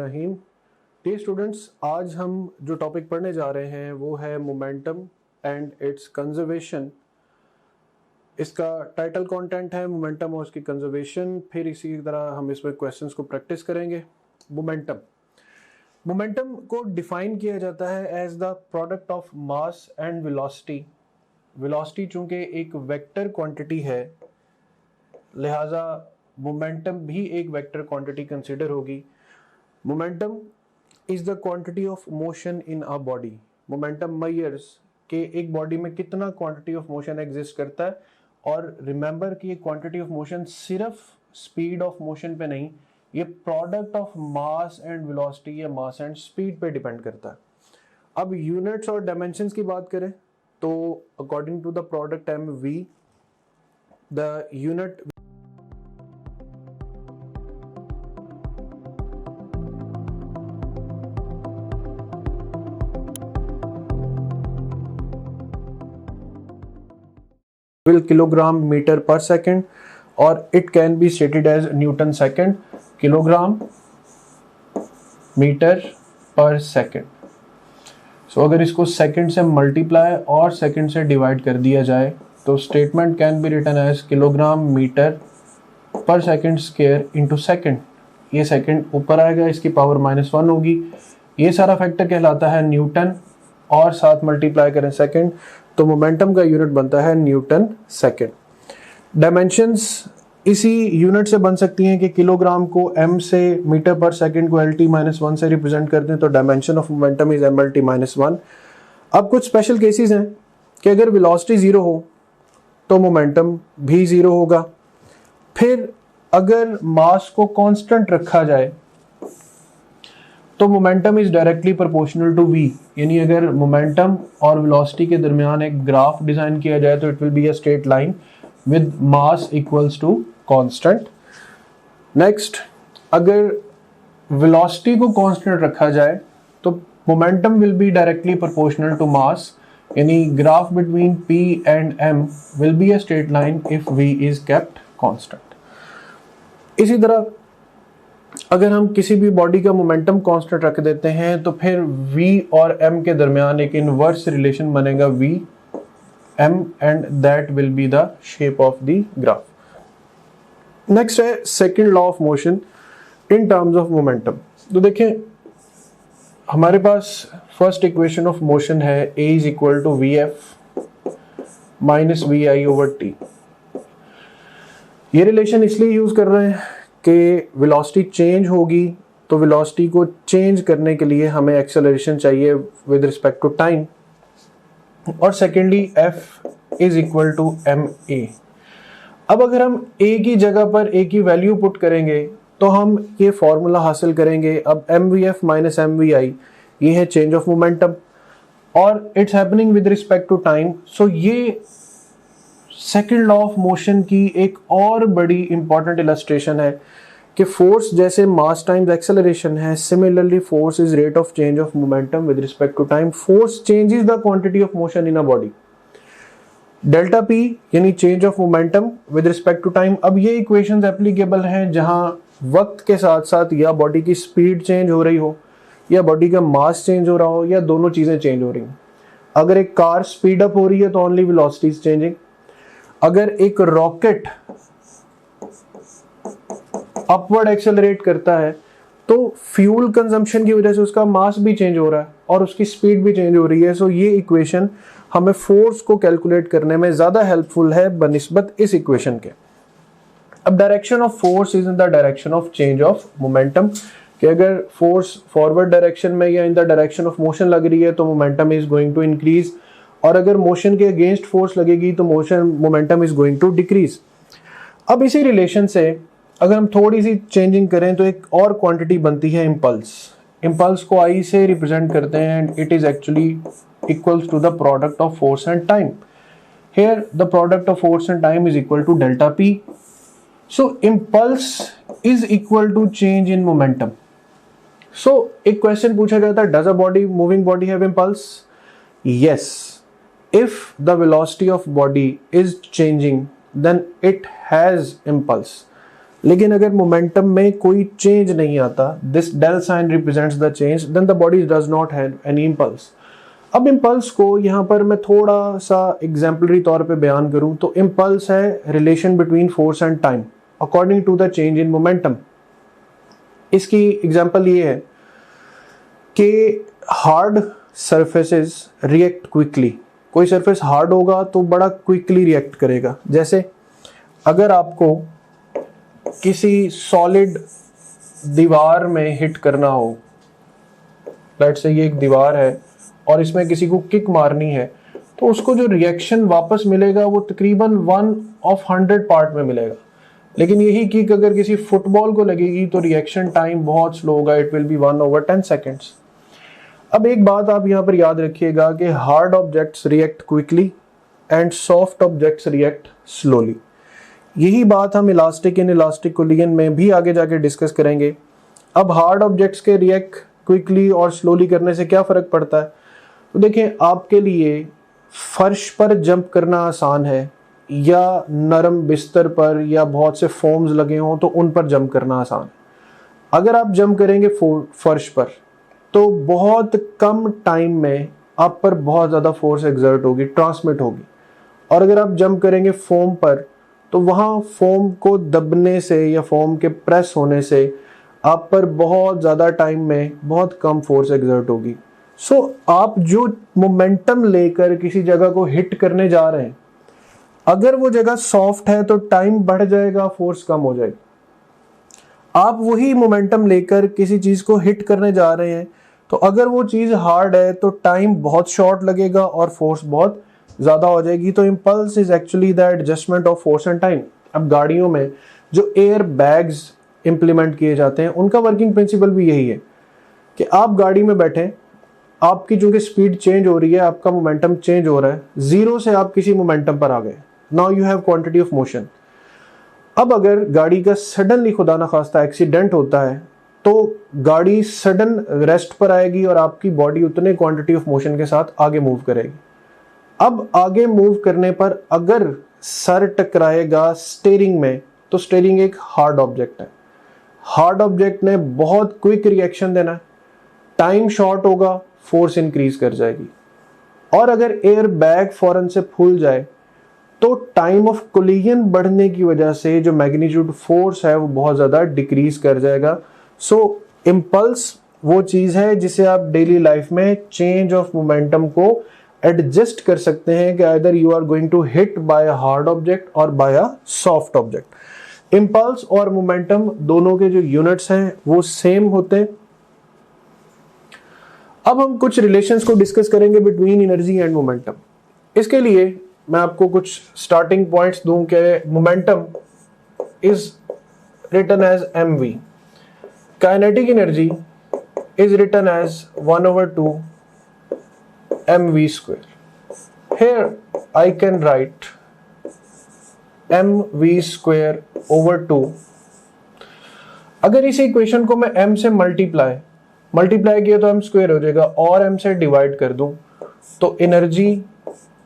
बिस्मिल्लाहिर्रहमानिर्रहीम। D students, आज हम जो टॉपिक पढ़ने जा रहे हैं वो है मोमेंटम एंड इट्स कंजर्वेशन। इसका टाइटल कंटेंट है मोमेंटम और उसकी कंजर्वेशन। फिर इसी तरह हम इसमें क्वेश्चंस को प्रैक्टिस करेंगे। मोमेंटम को डिफाइन किया जाता है as the product of mass and velocity. Velocity चूंकि एक वेक्टर क्वांटिटी है, लिहाजा मोमेंटम भी एक वेक्टर क्वांटिटी कंसिडर होगी। Momentum is the quantity of motion in a body. Momentum measures के एक बॉडी में कितना क्वांटिटी ऑफ मोशन एग्जिस्ट करता है। और रिमेंबर कि ये क्वांटिटी ऑफ मोशन सिर्फ स्पीड ऑफ मोशन पे नहीं, ये product of mass and velocity या मास एंड स्पीड पे डिपेंड करता है। अब यूनिट्स और डायमेंशंस की बात करें तो according to the product M V, the unit will kilogram meter per second or it can be stated as Newton second, kilogram meter per second। सो अगर इसको सेकंड से मल्टीप्लाई और सेकंड से डिवाइड कर दिया जाए तो statement can be written as kilogram metre per second square into second. ये सेकंड ऊपर आएगा, इसकी पावर -1 होगी। ये सारा फैक्टर कहलाता है न्यूटन और साथ मल्टीप्लाई करें सेकंड तो मोमेंटम का यूनिट बनता है न्यूटन सेकंड। डायमेंशंस इसी यूनिट से बन सकती हैं कि किलोग्राम को m से, मीटर पर सेकंड को LT-1 से रिप्रेजेंट करते हैं तो dimension of momentum is MLT-1। अब कुछ स्पेशल केसेस हैं कि अगर वेलोसिटी 0 हो तो मोमेंटम भी 0 होगा। फिर अगर मास को कांस्टेंट रखा जाए तो momentum is directly proportional to v। यानी अगर मोमेंटम और वेलोसिटी के दरमियान एक ग्राफ डिजाइन किया जाए तो it will be a straight line with mass equals to constant. Next, अगर वेलोसिटी को कांस्टेंट रखा जाए तो momentum will be directly proportional to mass, यानी graph between p and m will be a straight line if v is kept constant. इसी तरह अगर हम किसी भी बॉडी का मोमेंटम कांस्टेंट रख देते हैं तो फिर v और m के दरमियान एक इनवर्स रिलेशन बनेगा v m and that will be the shape of the graph. Next है second law of motion in terms of momentum. तो देखें, हमारे पास फर्स्ट इक्वेशन ऑफ मोशन है a is equal to vf minus vi over t। ये relation इसलिए use कर रहे हैं कि वेलोसिटी चेंज होगी तो वेलोसिटी को चेंज करने के लिए हमें एक्सेलरेशन चाहिए विद रिस्पेक्ट टू टाइम, और secondly f is equal to ma। अब अगर हम a की जगह पर a की वैल्यू पुट करेंगे तो हम ये फॉर्मूला हासिल करेंगे। अब mvf माइनस mvi ये है चेंज ऑफ मोमेंटम और it's happening with respect to time. So ये सेकेंड लॉ ऑफ मोशन की एक और बड़ी इंपॉर्टेंट इलस्ट्रेशन है कि फोर्स जैसे मास टाइम्स एक्सेलरेशन है, similarly force is rate of change of momentum with respect to time. Force changes the quantity of motion in a body. Delta p यानी change of momentum with respect to time. अब ये equations applicable हैं जहां वक्त के साथ साथ या बॉडी की स्पीड चेंज हो रही हो या बॉडी का मास चेंज हो रहा हो या दोनों चीजें चेंज हो रही हैं। अगर एक कार स्पीड अप हो रही है तो ओनली वेलोसिटी इज चेंजिंग। अगर एक रॉकेट अपवर्ड एक्सेलरेट करता है तो फ्यूल कंजम्पशन की वजह से उसका मास भी चेंज हो रहा है और उसकी स्पीड भी चेंज हो रही है। सो ये इक्वेशन हमें फोर्स को कैलकुलेट करने में ज्यादा हेल्पफुल है बनिस्बत इस इक्वेशन के। अब direction of force is in the direction of change of momentum, कि अगर फोर्स फॉरवर्ड डायरेक्शन में या in the direction of motion लग रही है तो momentum is going to increase, और अगर मोशन के अगेंस्ट फोर्स लगेगी तो momentum is going to decrease. अब इसी रिलेशन से अगर हम थोड़ी सी चेंजिंग करें तो एक और क्वांटिटी बनती है इम्पल्स। इम्पल्स को आई से रिप्रेजेंट करते हैं and it is actually equals to the product of force and time. Here the product of force and time is equal to delta p। So impulse is equal to change in momentum. So एक question पूछा जाता है, does a body moving body have impulse? Yes, if the velocity of body is changing then it has impulse। लेकिन अगर momentum में कोई change नहीं आता, this del sign represents the change, then the body does not have any impulse. अब impulse को यहाँ पर मैं थोड़ा सा एग्जाम्पलरी तौर पे बयान करूँ तो इम्पल्स है relation between force and time according to the change in momentum. इसकी एग्जाम्पल ये है कि हार्ड सरफेसेस रिएक्ट क्विकली। कोई सरफेस हार्ड होगा तो बड़ा क्विकली रिएक्ट करेगा। जैसे अगर आपको किसी सॉलिड दीवार में हिट करना हो, लेट्स से ये एक दीवार है और इसमें किसी को किक मारनी है, तो उसको जो रिएक्शन वापस मिलेगा वो तकरीबन 1/100 पार्ट में मिलेगा। लेकिन यही किक अगर किसी फुटबॉल को लगेगी तो रिएक्शन टाइम बहुत स्लो होगा, इट विल बी 1/10 सेकेंड्स। अब एक बात आप यहाँ पर याद रखिएगा कि hard objects react quickly and soft objects react slowly. यही बात हम इलास्टिक इन इलास्टिक कोलिजन में भी आगे जाके डिस्कस करेंगे। अब हार्ड ऑब्जेक्ट्स के रिएक्ट क्विकली और स्लोली करने से क्या फ़र्क पड़ता है? तो देखें, आपके लिए फर्श पर जंप करना आसान है या नरम बिस्तर पर या बहुत से फोम्स लगे हों तो उन पर जंप करना आसान है। अगर आप जंप करेंगे फर्श पर तो बहुत कम टाइम में आप पर बहुत ज़्यादा फोर्स एक्सर्ट होगी, ट्रांसमिट होगी। और अगर आप जंप करेंगे फोम पर तो वहाँ फोम को दबने से या फोम के प्रेस होने से आप पर बहुत ज़्यादा टाइम में बहुत कम फोर्स एक्सर्ट होगी। सो आप जो मोमेंटम लेकर किसी जगह को हिट करने जा रहे हैं, अगर वो जगह सॉफ्ट है तो टाइम बढ़ जाएगा, फोर्स कम हो जाएगी। आप वही मोमेंटम लेकर किसी चीज़ को हिट करने जा रहे हैं तो अगर वो चीज़ हार्ड है तो टाइम बहुत शॉर्ट लगेगा और फोर्स बहुत ज़्यादा हो जाएगी। तो impulse is actually the adjustment of force and time. अब गाड़ियों में जो एयर बैग्स इम्प्लीमेंट किए जाते हैं उनका वर्किंग प्रिंसिपल भी यही है कि आप गाड़ी में बैठे, आपकी चूंकि स्पीड चेंज हो रही है, आपका मोमेंटम चेंज हो रहा है, जीरो से आप किसी मोमेंटम पर आ गए, now you have quantity of motion. अब अगर गाड़ी का सडनली खुदा ना खास्ता एक्सीडेंट होता है तो गाड़ी सडन रेस्ट पर आएगी और आपकी बॉडी उतने क्वांटिटी ऑफ मोशन के साथ आगे मूव करेगी। अब आगे मूव करने पर अगर सर टकराएगा स्टीयरिंग में तो स्टीयरिंग एक हार्ड ऑब्जेक्ट है। हार्ड ऑब्जेक्ट ने बहुत क्विक रिएक्शन देना है, टाइम शॉर्ट होगा, फोर्स इंक्रीज कर जाएगी। और अगर एयर बैग फौरन से फूल जाए तो टाइम ऑफ कोलिजन बढ़ने की वजह से जो मैग्नीट्यूड फोर्स है वो बहुत ज़्यादा डिक्रीज कर जाएगा। सो इम्पल्स वो चीज़ है जिसे आप डेली लाइफ में चेंज ऑफ मोमेंटम को एडजस्ट कर सकते हैं कि either you are going to hit by a hard object और by a soft object. Impulse और मोमेंटम दोनों के जो यूनिट्स हैं वो सेम होते हैं। अब हम कुछ रिलेशंस को डिस्कस करेंगे बिटवीन एनर्जी एंड मोमेंटम। इसके लिए मैं आपको कुछ स्टार्टिंग पॉइंट्स दूं कि momentum is written as mv, kinetic energy is written as 1/2 mv square. Here I can write mv square over 2। अगर इस इक्वेशन को मैं m से मल्टीप्लाई किया तो m स्क्वायर हो जाएगा और m से डिवाइड कर दूं तो एनर्जी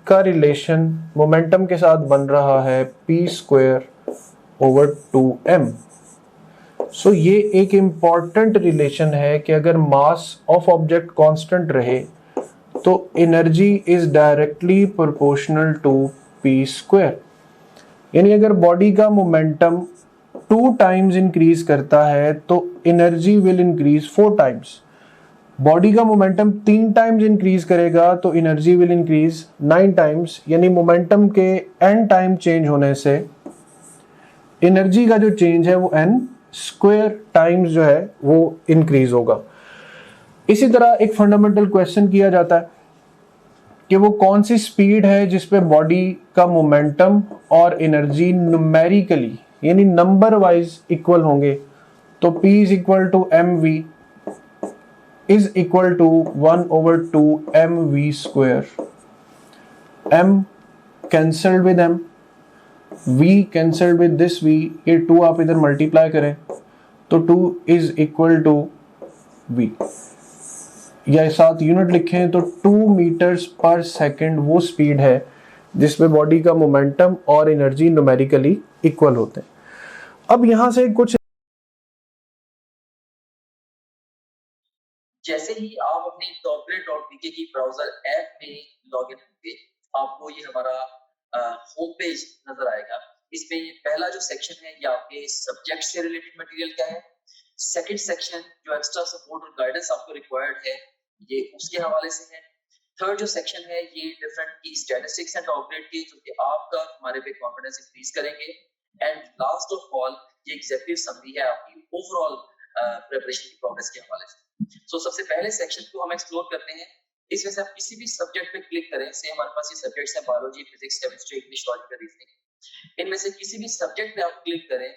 का रिलेशन मोमेंटम के साथ बन रहा है p स्क्वायर ओवर 2m। सो ये एक इम्पॉर्टेंट रिलेशन है कि अगर मास ऑफ ऑब्जेक्ट कांस्टेंट रहे तो energy is directly proportional to P square. यानी अगर बॉडी का मोमेंटम 2 टाइम्स इंक्रीज करता है तो energy will increase 4 times. Body का मोमेंटम 3 टाइम्स इंक्रीज करेगा तो एनर्जी विल इंक्रीज 9 टाइम्स। यानी मोमेंटम के n टाइम चेंज होने से एनर्जी का जो चेंज है वो n स्क्वायर टाइम्स जो है वो इंक्रीज होगा। इसी तरह एक फंडामेंटल क्वेश्चन किया जाता है कि वो कौन सी स्पीड है जिस पे बॉडी का मोमेंटम और एनर्जी न्यूमेरिकली यानी नंबर वाइज इक्वल होंगे। तो P is equal to mv is equal to 1/2 mv square. m cancelled with m, v cancelled with this v, ये 2 आप इधर मल्टीप्लाई करें तो 2 इज इक्वल टू v, या साथ यूनिट लिखें तो 2 मीटर्स पर सेकंड वो स्पीड है जिसमें बॉडी का मोमेंटम और एनर्जी न्यूमेरिकली इक्वल होते हैं। अब यहां से कुछ जैसे ही आप अपनी topgrade.pk की ब्राउजर ऐप में लॉगिन होंगे, आपको ये हमारा होम पेज नजर आएगा। इसमें ये पहला जो सेक्शन है ये आपके सब्जेक्ट से रिलेटेड मटेरियल का है। सेकंड सेक्शन जो एक्स्ट्रा सपोर्ट और गाइडेंस आपको रिक्वायर्ड है ये उसके हवाले से है। थर्ड जो सेक्शन है ये डिफरेंट की स्टैटिस्टिक्स एंड टॉपग्रेड की, जो कि आपका हमारे पे कॉन्फिडेंस इंक्रीज करेंगे। एंड लास्ट ऑफ ऑल ये एग्जीक्यूटिव समरी है आपकी ओवरऑल प्रिपरेशन की प्रोग्रेस के हवाले से। सो सबसे पहले सेक्शन को हम एक्सप्लोर करते हैं। इसमें से आप किसी भी सब्जेक्ट पे क्लिक करें, से हमारे पास ये सब्जेक्ट्स हैं biology, physics, chemistry, English, logical reasoning. इनमें से किसी भी सब्जेक्ट पे आप क्लिक करें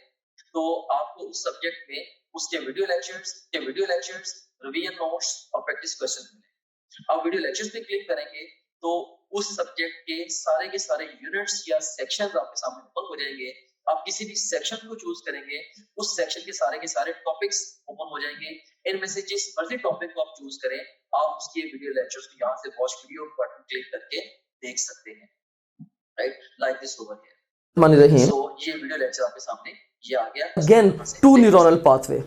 तो आपको उस सब्जेक्ट में उसके वीडियो लेक्चर्स, रिवीजन नोट्स और प्रैक्टिस क्वेश्चन मिलेंगे। आप वीडियो लेक्चर्स पे क्लिक करेंगे तो उस सब्जेक्ट के सारे यूनिट्स या सेक्शंस आपके सामने ओपन हो जाएंगे। आप किसी भी सेक्शन को चूज करेंगे, उस सेक्शन के सारे टॉपिक्स ओपन हो जाएंगे। इनमें से जिस मर्जी टॉपिक को आप चूज करें, आप उसके वीडियो लेक्चर्स को यहाँ से वॉच वीडियो बटन क्लिक करके देख सकते हैं। Right, like this over here. So ये वीडियो लेक्चर आपके सामने ये आ गया। अगेन टू न्यूरल पाथवे,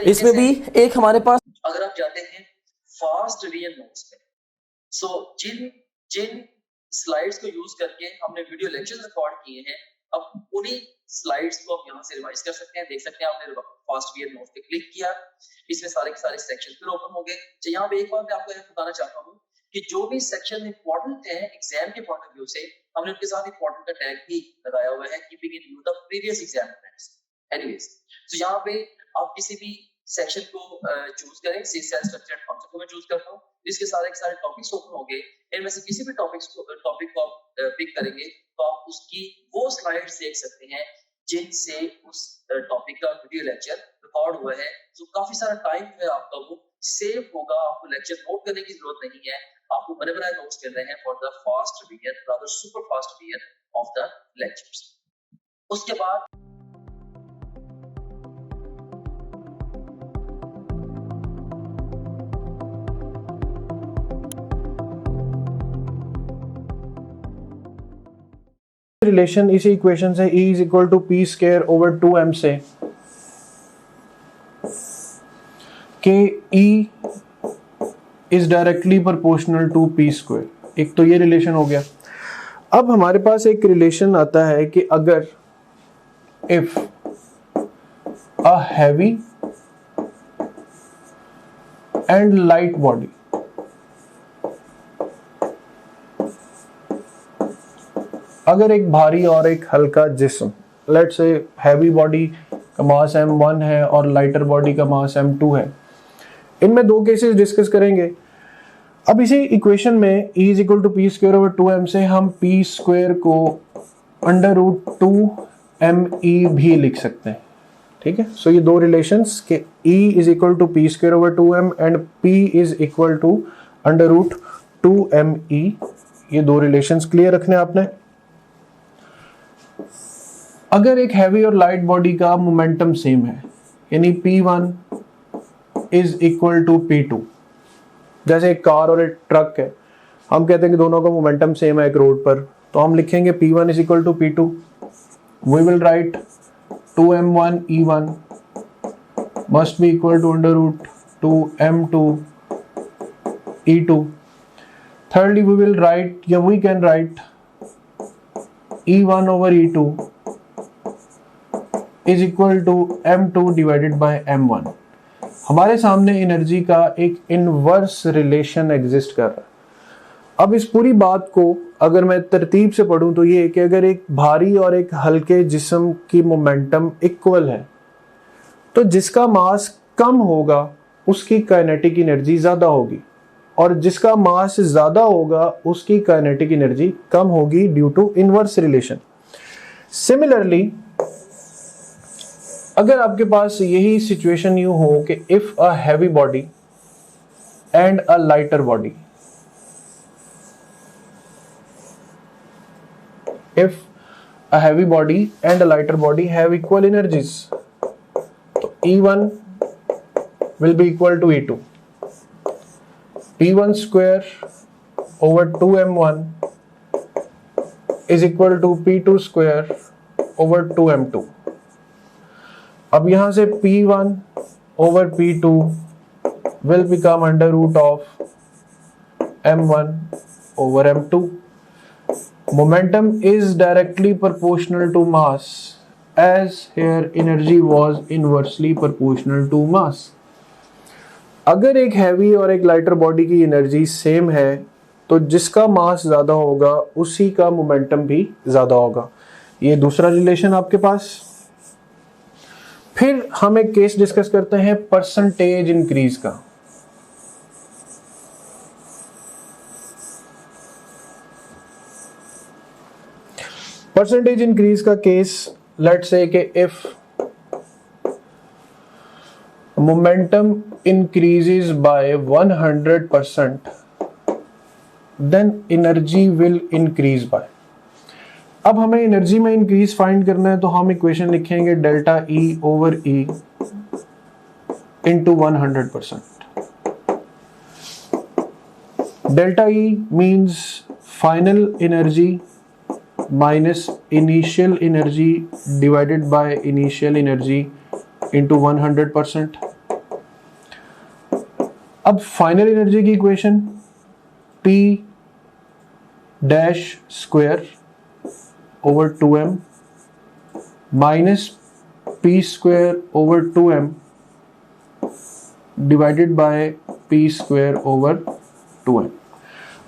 इसमें भी एक हमारे पास, अगर आप जाते हैं फास्ट रिवीजन नोट्स पे, सो जिन स्लाइड्स को यूज करके हमने वीडियो लेक्चर्स रिकॉर्ड किए हैं, अब उन्हीं स्लाइड्स को आप यहाँ से रिवाइज कर सकते हैं। देख सकते हैं आपने फास्ट रिवीजन नोट्स पे क्लिक किया, इसमें सारे के सारे सेक्शन फिर ओपन हो गए। तो यहाँ पे एक बात मैं आपको बताना चाहता हूँ कि जो भी सेक्शन इंपॉर्टेंट है एग्जाम के पॉइंट ऑफ व्यू से, हमने उनके साथ इंपॉर्टेंट का टैग भी लगाया हुआ है, keeping in view the previous exam trends. Anyways, तो यहाँ पे आप किसी भी सेक्शन को चूज करें। सी सेल स्ट्रक्चर एंड कॉन्सेप्ट को मैं चूज करता हूँ, इसके सारे के सारे टॉपिक्स ओपन हो गए। इनमें से किसी भी टॉपिक को आप पिक करेंगे तो आप उसकी वो स्लाइड्स देख सकते हैं जिनसे उस टॉपिक का वीडियो लेक्चर रिकॉर्ड हुआ है। तो काफी सारा टाइम है आपका वो सेव होगा, आपको लेक्चर नोट करने की जरूरत नहीं है, आपको बने बनाए नोट्स मिल रहे हैं for the fast revision, rather super fast revision of the lectures. उसके बाद रिलेशन इसी इक्वेशन से E is equal to P square over 2m से के E is directly proportional to P square. एक तो ये रिलेशन हो गया। अब हमारे पास एक रिलेशन आता है कि अगर if a heavy and light body अगर एक भारी और एक हल्का जिस्म, लेट्स से हैवी बॉडी का मास m1 है और लाइटर बॉडी का मास m2 है, इनमें दो केसेस डिस्कस करेंगे। अब इसी इक्वेशन में E is equal to P square over 2m से हम पी स्क्वायर को √2me भी लिख सकते हैं। ठीक है, सो ये दो रिलेशंस के E is equal to P square over 2m and P is equal to √2me, ये दो रिलेशंस क्लियर रखने आपने। अगर एक हैवी और लाइट बॉडी का मोमेंटम सेम है, यानी P1 is equal to P2, जैसे एक कार और एक ट्रक है, हम कहते हैं कि दोनों का मोमेंटम सेम है एक रोड पर, तो हम लिखेंगे P1 is equal to P2। We will write 2m1 E1 must be equal to √2m2 E2। thirdly we will write, या we can write E1 over E2 is equal to m2 divided by m1। हमारे सामने energy का एक inverse relation exist कर रहा है। अब इस पूरी बात को अगर मैं तरतीब से पढ़ूं तो ये कि अगर एक भारी और एक हल्के जिस्म की मोमेंटम इक्वल है, तो जिसका मास कम होगा उसकी काइनेटिक एनर्जी ज़्यादा होगी, और जिसका मास ज़्यादा होगा उसकी काइनेटिक एनर्जी कम होगी due to inverse relation. Similarly अगर आपके पास यही सिचुएशन यूं हो कि if a heavy body and a lighter body, if a heavy body and a lighter body have equal energies, तो E1 will be equal to E2, P1 square over 2m1 is equal to P2 square over 2m2। अब यहां से P1 over P2 will become under root of M1 over M2. Momentum is directly proportional to mass, as here energy was inversely proportional to mass. अगर एक heavy और एक lighter body की energy same है तो जिसका मास ज्यादा होगा उसी का मोमेंटम भी ज्यादा होगा। ये दूसरा रिलेशन आपके पास। फिर हम एक केस डिस्कस करते हैं परसेंटेज इंक्रीज का। परसेंटेज इंक्रीज का केस, लेट्स से कि if momentum increases by 100%, then energy will increase by। अब हमें एनर्जी में इंक्रीज फाइंड करना है तो हम इक्वेशन लिखेंगे delta E over E into 100%। Delta E means final energy minus initial energy divided by initial energy into 100%। अब final energy की equation P dash square over 2m minus P square over 2m divided by P square over 2m।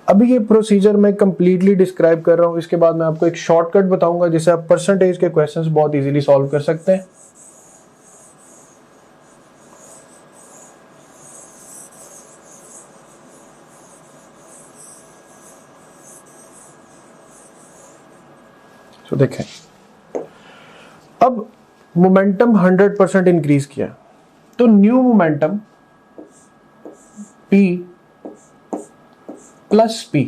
अभी ये procedure मैं completely describe कर रहा हूं, इसके बाद मैं आपको एक शॉर्टकट बताऊंगा जिससे आप परसेंटेज के क्वेश्चंस बहुत इजीली सॉल्व कर सकते हैं। तो देखें, अब मोमेंटम 100% इंक्रीज किया तो new momentum P plus P,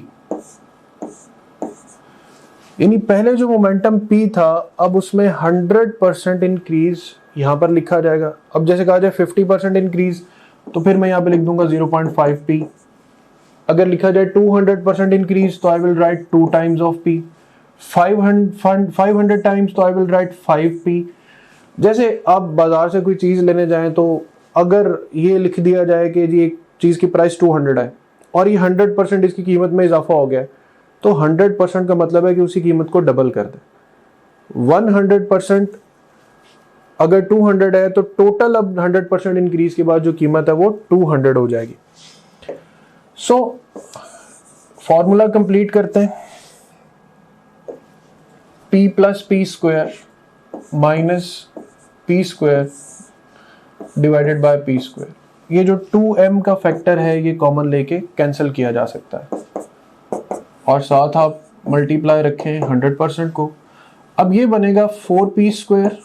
यानी पहले जो मोमेंटम P था अब उसमें 100% इंक्रीज यहां पर लिखा जाएगा। अब जैसे कहा जाए 50% इंक्रीज तो फिर मैं यहां पे लिख दूंगा 0.5 P। अगर लिखा जाए 200% इंक्रीज तो I will write 2 times of P। 500 times तो आई विल राइट 5P। जैसे आप बाजार से कोई चीज लेने जाएं तो अगर ये लिख दिया जाए कि जी एक चीज की प्राइस 200 है और ये 100% इसकी कीमत में इजाफा हो गया तो 100% का मतलब है कि उसी कीमत को डबल कर दे। 100% अगर 200 है तो टोटल अब 100% इंक्रीज के बाद जो कीमत है वो 200 हो जाएगी। सो फॉर्मूला कंप्लीट करते हैं। P plus P square minus P square divided by P square. ये जो 2m का फैक्टर है ये कॉमन लेके कैंसिल किया जा सकता है और साथ आप मल्टीप्लाई रखें 100% को। अब ये बनेगा 4P स्क्वायर,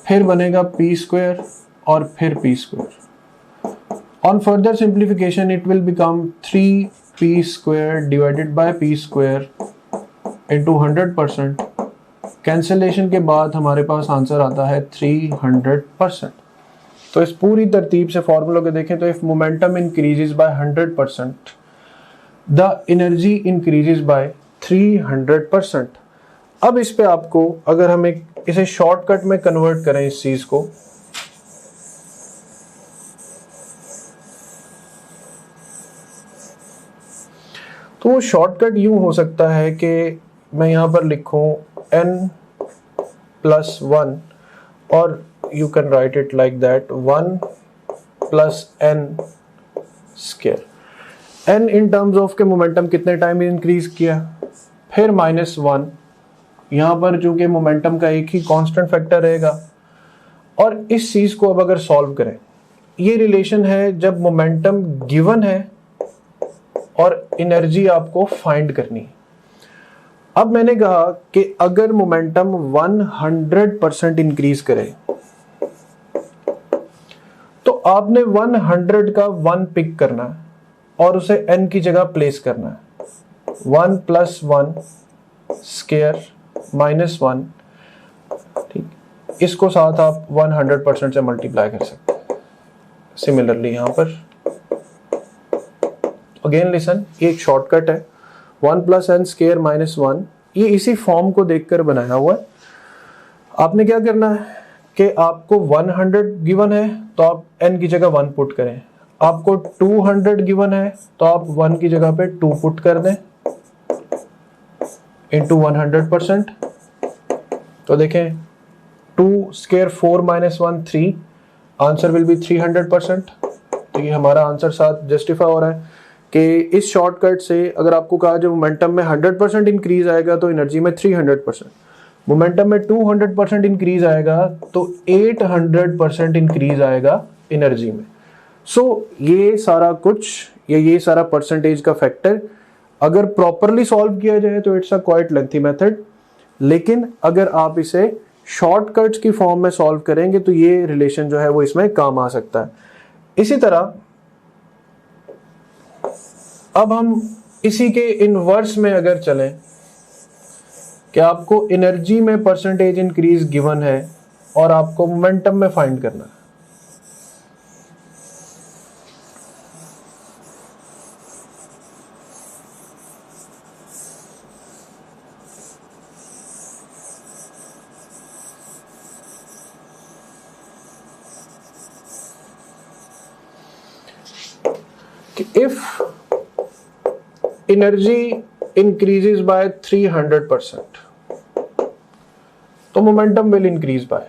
फिर बनेगा P स्क्वायर और फिर P square. On further simplification it will become 3P square divided by P square into 100%। Cancellation के बाद हमारे पास आंसर आता है 300%। तो इस पूरी तरतीब से फॉर्मूला को देखें तो if momentum increases by 100% the energy increases by 300%। अब इस पे आपको अगर हम एक इसे शॉर्टकट में कन्वर्ट करें इस चीज को तो वो शॉर्टकट यूं हो सकता है कि मैं यहां पर लिखूं n प्लस 1 और you can write it like that 1 plus n square। n in terms of के मोमेंटम कितने टाइम इंक्रीज किया, फिर -1, यहां पर चूंकि मोमेंटम का एक ही कांस्टेंट फैक्टर रहेगा। और इस चीज को अब अगर सॉल्व करें, ये रिलेशन है जब मोमेंटम गिवन है और एनर्जी आपको फाइंड करनी है। अब मैंने कहा कि अगर मोमेंटम 100% इंक्रीज करे तो आपने 100 का 1 पिक करना है और उसे n की जगह प्लेस करना है। 1 प्लस 1 स्क्वायर माइनस 1, ठीक, इसको साथ आप 100% से मल्टीप्लाई कर सकते हैं। सिमिलरली यहां पर अगेन लिसन, ये एक शॉर्टकट है। 1 प्लस n स्क्वायर माइनस 1, ये इसी फॉर्म को देखकर बनाया हुआ है। आपने क्या करना है कि आपको 100 गिवन है तो आप n की जगह 1 पुट करें, आपको 200 गिवन है तो आप 1 की जगह पे 2 पुट कर दें इंटू 100%। तो देखें 2 square 4 minus 1 3, answer will be 300%। तो ये हमारा आंसर साथ जस्टिफाई हो रहा है कि इस शॉर्टकट से अगर आपको कहा जो मोमेंटम में 100% इंक्रीज आएगा तो एनर्जी में 300%, मोमेंटम में 200% इंक्रीज आएगा तो 800% इंक्रीज आएगा एनर्जी में। सो ये सारा कुछ ये सारा परसेंटेज का फैक्टर अगर प्रॉपरली सॉल्व किया जाए तो it's a quite lengthy method, लेकिन अगर आप इसे शॉर्टकट्स की फॉर्म में सॉल्व करेंगे तो ये रिलेशन जो है वो इसमें काम आ सकता है। इसी तरह अब हम इसी के इनवर्स में अगर चलें कि आपको एनर्जी में परसेंटेज इंक्रीज गिवन है और आपको मोमेंटम में फाइंड करना है। कि इफ एनर्जी इंक्रीजेस बाय 300% तो मोमेंटम विल इंक्रीज बाय,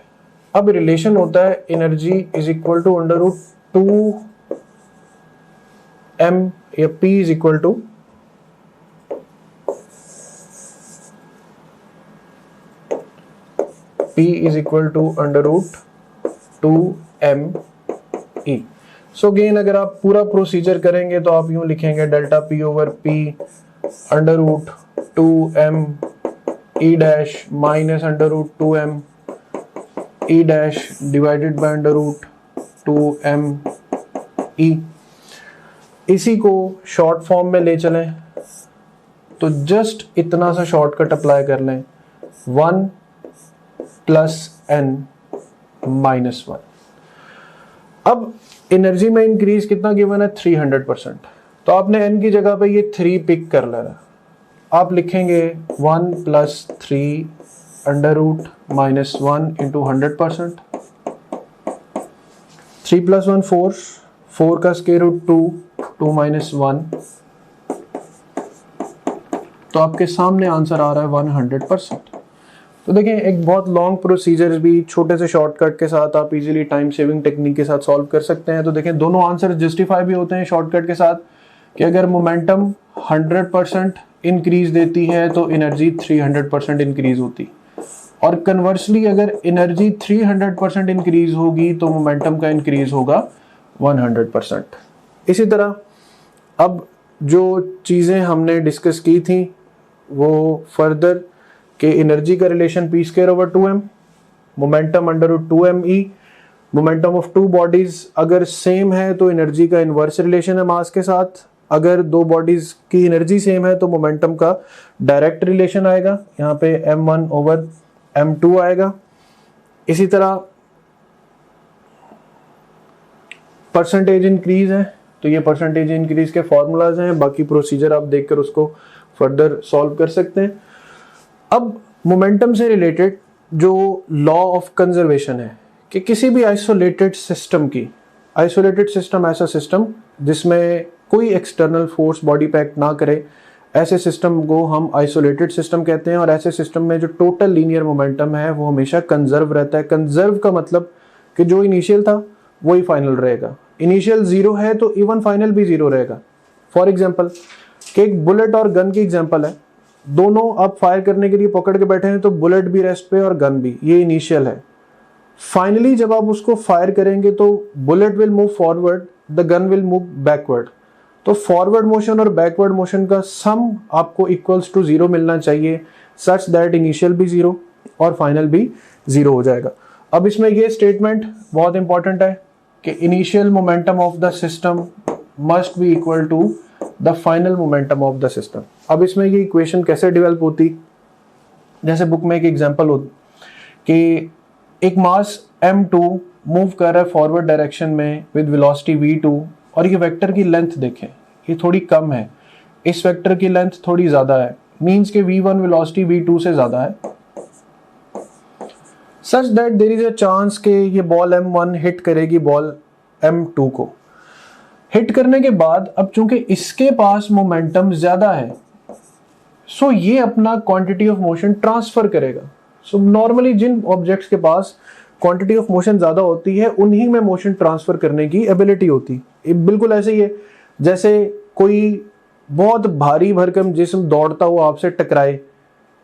अब रिलेशन होता है energy is equal to under root 2m या p is equal to under root 2m e। So again अगर आप पूरा प्रोसीजर करेंगे तो आप यूं लिखेंगे delta p over p under root 2m e dash minus under root 2m e dash divided by under root 2m e। इसी को शॉर्ट फॉर्म में ले चलें तो जस्ट इतना सा शॉर्टकट अप्लाई कर लें 1 प्लस n माइनस 1। अब एनर्जी में इंक्रीज कितना गिवन है 300%, तो आपने n की जगह पे ये 3 पिक कर लेना। आप लिखेंगे 1 plus 3 under root minus 1 into 100%। 3 plus 1 4, 4 का स्क्वायर रूट 2, 2 माइनस 1, तो आपके सामने आंसर आ रहा है 100%। तो देखिए एक बहुत लॉन्ग प्रोसीजर भी छोटे से शॉर्टकट के साथ आप इजीली टाइम सेविंग टेक्निक के साथ सॉल्व कर सकते हैं। तो देखें दोनों आंसर जस्टिफाई भी होते हैं शॉर्टकट के साथ कि अगर मोमेंटम 100% इंक्रीज देती है तो एनर्जी 300% इंक्रीज होती, और कन्वर्सली अगर एनर्जी 300% इंक्रीज होगी तो मोमेंटम का इंक्रीज होगा 100%। इसी तरह अब जो चीज़ें हमने डिस्कस की थी वो फर्दर कि एनर्जी का relation p square over 2m, momentum under root 2m e, momentum of two bodies अगर सेम है तो एनर्जी का इनवर्स रिलेशन है मास के साथ, अगर दो बॉडीज की एनर्जी सेम है तो मोमेंटम का डायरेक्ट रिलेशन आएगा, यहाँ पे m1 ओवर m2 आएगा। इसी तरह परसेंटेज इंक्रीज है तो ये परसेंटेज इंक्रीज के फॉर्मूलाज हैं, बाकी प्रोसीजर आप देखकर उसको फर्दर सॉल्व कर सकते हैं। अब मोमेंटम से रिलेटेड जो लॉ ऑफ कंजर्वेशन है कि किसी भी आइसोलेटेड सिस्टम की, आइसोलेटेड सिस्टम ऐसा सिस्टम जिसमें कोई एक्सटर्नल फोर्स बॉडी पे एक्ट ना करे, ऐसे सिस्टम को हम आइसोलेटेड सिस्टम कहते हैं। और ऐसे सिस्टम में जो टोटल लीनियर मोमेंटम है वो हमेशा कंजर्व रहता है। कंजर्व का मतलब कि जो इनिशियल था वही फाइनल रहेगा, इनिशियल 0 है तो इवन फाइनल भी 0 रहेगा। फॉर एग्जाम्पल कि एक बुलेट और गन की एग्जाम्पल है, दोनों आप फायर करने के लिए पकड़ के बैठे हैं तो बुलेट भी रेस्ट पे और गन भी, ये इनिशियल है। फाइनली जब आप उसको फायर करेंगे तो bullet will move forward, the gun will move backward. तो फॉरवर्ड मोशन और बैकवर्ड मोशन का सम आपको इक्वल्स टू 0 मिलना चाहिए, सच दैट इनिशियल भी 0 और फाइनल भी 0 हो जाएगा। अब इसमें ये स्टेटमेंट बहुत इंपॉर्टेंट है कि initial momentum of the system must be equal to the final momentum of the system. अब इसमें ये इक्वेशन कैसे डेवलप होती, जैसे बुक में एक एग्जांपल होती कि एक मास m2 मूव कर रहा है फॉरवर्ड डायरेक्शन में विद वेलोसिटी v2 और ये वेक्टर की लेंथ देखें ये थोड़ी कम है, इस वेक्टर की लेंथ थोड़ी ज़्यादा है, मीन्स के v1 वेलोसिटी v2 से ज़्यादा है। Such that there is a chance कि ये बॉल m1 हिट करेगी बॉल m2 को। हिट करने के बाद अब चूंकि इसके पास मोमेंटम ज्यादा है, सो ये अपना क्वांटिटी ऑफ मोशन ट्रांसफर करेगा। सो नॉर्मली जिन ऑब्जेक्ट्स के पास क्वांटिटी ऑफ मोशन ज्यादा होती है उन्हीं में मोशन ट्रांसफर करने की एबिलिटी होती है। ये बिल्कुल ऐसे ही है जैसे कोई बहुत भारी भरकम जिस्म दौड़ता हुआ आपसे टकराए,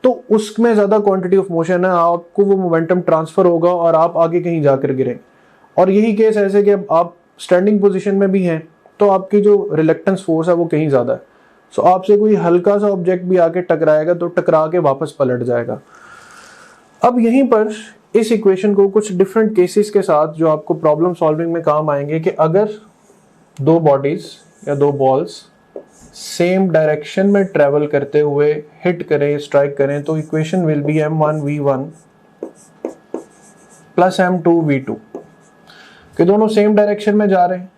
तो उसमें ज्यादा क्वांटिटी ऑफ मोशन है, आपको वो मोमेंटम ट्रांसफर होगा और आप आगे कहीं जाकर गिरें। और यही केस ऐसे कि आप स्टैंडिंग पोजीशन में भी हैं तो आपकी जो रिलेक्टेंस फोर्स है वो कहीं ज्यादा है। सो आपसे कोई हल्का सा ऑब्जेक्ट भी आके टकराएगा तो टकरा के वापस पलट जाएगा। अब यहीं पर इस इक्वेशन को कुछ डिफरेंट केसेस के साथ जो आपको प्रॉब्लम सॉल्विंग में काम आएंगे कि अगर दो बॉडीज या दो बॉल्स सेम डायरेक्शन में ट्रेवल करते हुए हिट करें, स्ट्राइक करें, तो equation will be m1 v1 plus m2 v2 कि दोनों सेम डायरेक्शन में जा रहे हैं।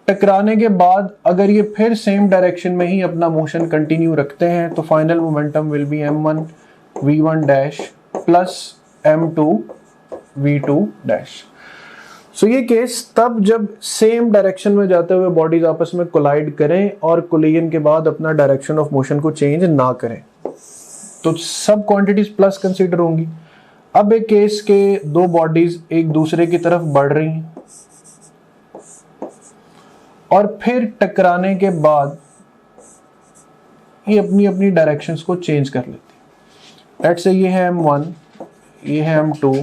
टकराने के बाद अगर ये फिर सेम डायरेक्शन में ही अपना मोशन कंटिन्यू रखते हैं तो final momentum will be m1 v1 dash plus m2 v2 dash. So ये केस तब जब सेम डायरेक्शन में जाते हुए बॉडीज आपस में कोलाइड करें और कोलिजन के बाद अपना डायरेक्शन ऑफ मोशन को चेंज ना करें, तो सब क्वांटिटीज प्लस कंसीडर होंगी। अब एक केस के दो बॉडीज एक दूसरे की तरफ बढ़ रही हैं और फिर टकराने के बाद ये अपनी अपनी डायरेक्शंस को चेंज कर लेती है। लेट्स से ये है m1, ये है m2,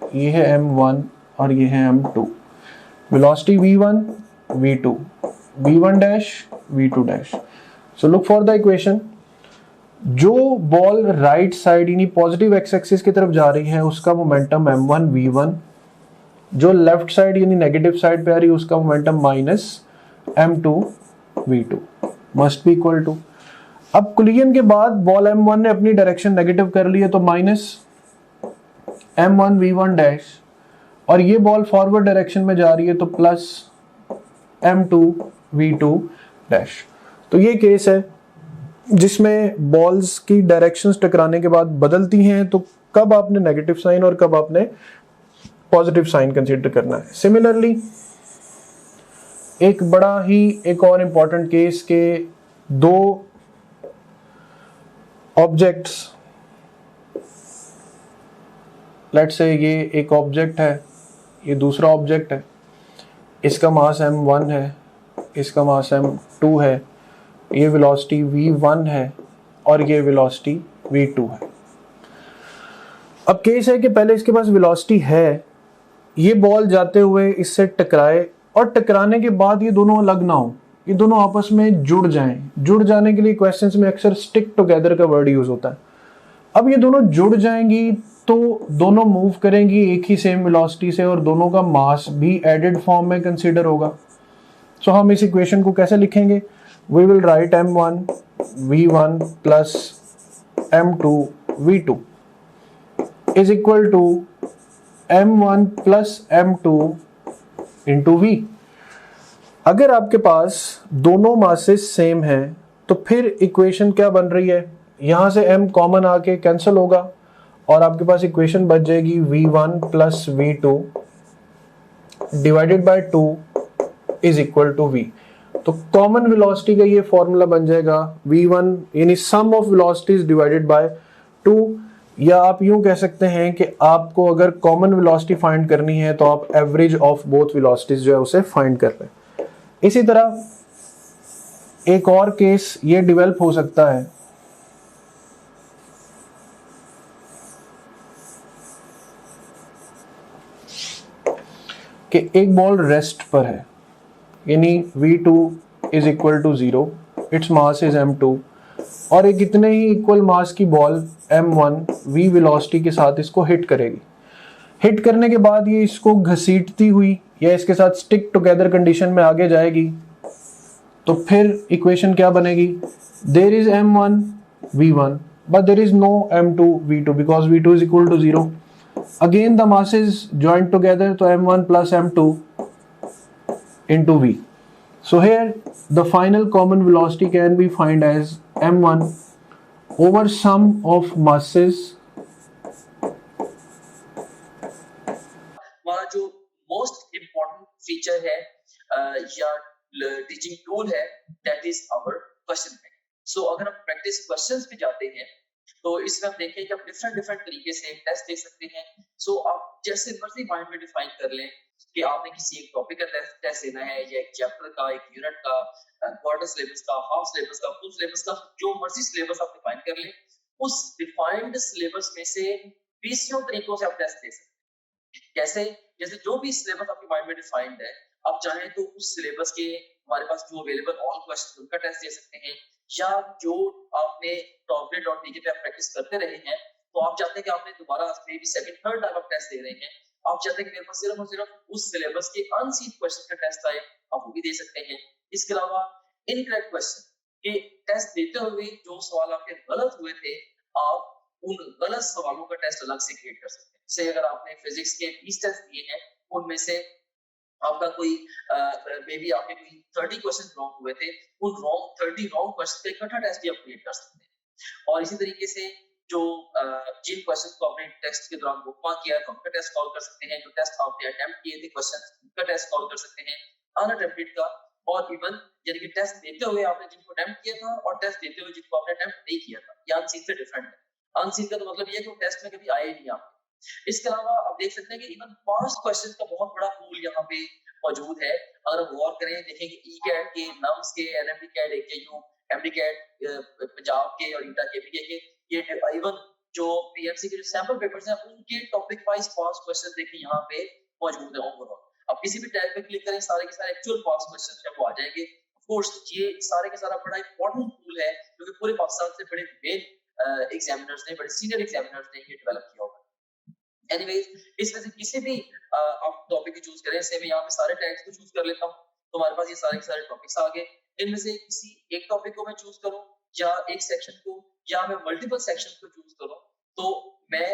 ये है m1 और ये है m2। Velocity v1 v2 v1 dash v2 dash. So look for the equation. जो बॉल राइट साइड यानी पॉजिटिव एक्स एक्सिस की तरफ जा रही है उसका मोमेंटम m1 v1, जो लेफ्ट साइड यानी नेगेटिव साइड पे आ रही है उसका momentum minus m2 v2 must be equal to. अब कोलिजन के बाद बॉल m1 ने अपनी डायरेक्शन नेगेटिव कर ली है तो माइनस m1 v1 डैश, और ये बॉल फॉरवर्ड डायरेक्शन में जा रही है तो प्लस m2 v2 डैश। तो ये केस है जिसमें बॉल्स की डायरेक्शंस टकराने के बाद बदलती हैं, तो कब आपने नेगेटिव साइन और कब आपने पॉजिटिव साइन कंसीडर करना है। सिमिलरली एक बड़ा ही एक और इंपॉर्टेंट केस के दो ऑब्जेक्ट्स, लेट्स से ये एक ऑब्जेक्ट है, ये दूसरा ऑब्जेक्ट है, इसका मास m1 है, इसका मास m2 है, ये वेलोसिटी v1 है और ये वेलोसिटी v2 है। अब केस है कि पहले इसके पास वेलोसिटी है, ये बॉल जाते हुए इससे टकराए और टकराने के बाद ये दोनों अलग ना हो, ये दोनों आपस में जुड़ जाएं। जुड़ जाने के लिए क्वेश्चंस में अक्सर स्टिक टुगेदर का वर्ड यूज होता है। अब ये दोनों जुड़ जाएंगी तो दोनों मूव करेंगी एक ही सेम वेलोसिटी से और दोनों का मास भी एडेड फॉर्म में कंसीडर होगा। सो हम इस इक्वेशन को कैसे लिखेंगे? We will write m1 v1 plus m2 v2 is equal to m1 plus m2 into v। अगर आपके पास दोनों मासेस सेम हैं तो फिर इक्वेशन क्या बन रही है? यहां से m कॉमन आके कैंसिल होगा और आपके पास इक्वेशन बच जाएगी v1 plus v2 divided by 2 is equal to v। तो कॉमन वेलोसिटी का ये फॉर्मूला बन जाएगा v1 यानी sum of velocities divided by 2, या आप यूं कह सकते हैं कि आपको अगर कॉमन वेलोसिटी फाइंड करनी है तो आप एवरेज ऑफ बोथ वेलोसिटीज जो है उसे फाइंड कर लें। इसी तरह एक और केस ये डेवलप हो सकता है कि एक बॉल रेस्ट पर है, यानी v2 is equal to 0, it's mass is m2, और एक इतने ही इक्वल मास की बॉल m1 v वेलोसिटी के साथ इसको हिट करेगी। हिट करने के बाद ये इसको घसीटती हुई या इसके साथ स्टिक टुगेदर कंडीशन में आगे जाएगी, तो फिर इक्वेशन क्या बनेगी? There is m1 v1 but there is no m2 v2 because v2 is equal to 0। Again the masses joined together, so m1 plus m2 into v. So here the final common velocity can be found as m1 over sum of masses जो most important feature है या teaching tool है, that is our question bank. So अगर हम practice questions पे जाते हैं तो इसमें हम देखें कि आप डिफरेंट तरीके से टेस्ट दे सकते हैं। सो आप जैसे मर्जी माइंड में डिफाइन कर लें कि आपने किसी एक टॉपिक का टेस्ट देना है, या एक चैप्टर का, एक यूनिट का, क्वार्टर सिलेबस का, हाफ सिलेबस का, फुल सिलेबस का, जो मर्जी सिलेबस आप डिफाइन कर लें, उस डिफाइंड सिलेबस में से 20 तरीकों से आप टेस्ट दे सकते हैं। कैसे? जैसे जो भी सिलेबस आपके माइंड में डिफाइंड है, आप चाहें तो उस सिलेबस के हमारे पास जो अवेलेबल ऑल क्वेश्चन उनका टेस्ट दे सकते हैं, या जो आपने टॉपलेट.pk पे आप प्रैक्टिस करते रहे हैं, तो आप चाहते हैं कि आपने दोबारा may be second third time आप टेस्ट दे रहे हैं, आप चाहते हैं कि मेरे पास सिर्फ और सिर्फ उस सिलेबस के अनसीन क्वेश्चन का टेस्ट आए, आप वो भी दे सकते हैं। इसके अलावा इनकरेक्ट क्वेश्चन के टेस्ट देते हुए जो सवाल आपके गलत हुए थे, आप उन गलत सवालों का टेस्ट अलग से क्रिएट कर सकते हैं। जैसे अगर आपने फिजिक्स के 20 टेस्ट दिए हैं, उनमें से आपका कोई मे बी आपके कोई 30 क्वेश्चन रॉन्ग हुए थे, उन 30 रॉन्ग क्वेश्चन का इकट्ठा टेस्ट भी आप क्रिएट कर सकते हैं। और इसी तरीके से जो जिन क्वेश्चन को आपने टेस्ट के दौरान बुकमार्क किया तो उनका टेस्ट कॉल कर सकते हैं, जो टेस्ट आपने अटेम्प्ट किए थे क्वेश्चन उनका टेस्ट कॉल कर सकते हैं, अनअटेम्प्टेड का, और इवन यानी कि टेस्ट देते हुए आपने जिनको अटेम्प्ट किया था और टेस्ट देते हुए जिनको आपने अटेम्प्ट नहीं किया था, ये अनसीन से डिफरेंट है। अनसीन का तो मतलब ये है कि वो टेस्ट में कभी आए नहीं आपके। इसके अलावा आप देख सकते हैं कि इवन पास्ट क्वेश्चंस का बहुत बड़ा पूल यहाँ पे मौजूद है। अगर हम गौर करें, देखें कि ईकैट के, नम्स के, NMDCAT, AKU, MDCAT Punjab के और ईटा केपीके के, ये इवन जो पीएमसी के जो सैंपल पेपर्स हैं उनके टॉपिक वाइज पास्ट क्वेश्चन देखिए यहाँ पे मौजूद है ओवरऑल। अब किसी भी टैब पे क्लिक करें, सारे के सारे एक्चुअल पास्ट क्वेश्चंस जब वो आ जाएंगे। ऑफ कोर्स ये सारे के सारा बड़ा इंपॉर्टेंट टूल है जो कि पूरे पाकिस्तान से बड़े मेन एग्जामिनर्स ने, बड़े सीनियर एग्जामिनर्स ने ये डेवलप किया होगा। एनीवेज, इसमें से किसी भी आप टॉपिक चूज करें, जैसे मैं यहाँ पे सारे टैग्स को चूज कर लेता हूँ, तो हमारे पास ये सारे के सारे टॉपिक्स आ गए। इनमें से किसी एक टॉपिक को मैं चूज करूँ या एक सेक्शन को, या मैं मल्टीपल सेक्शन को चूज करूँ, तो मैं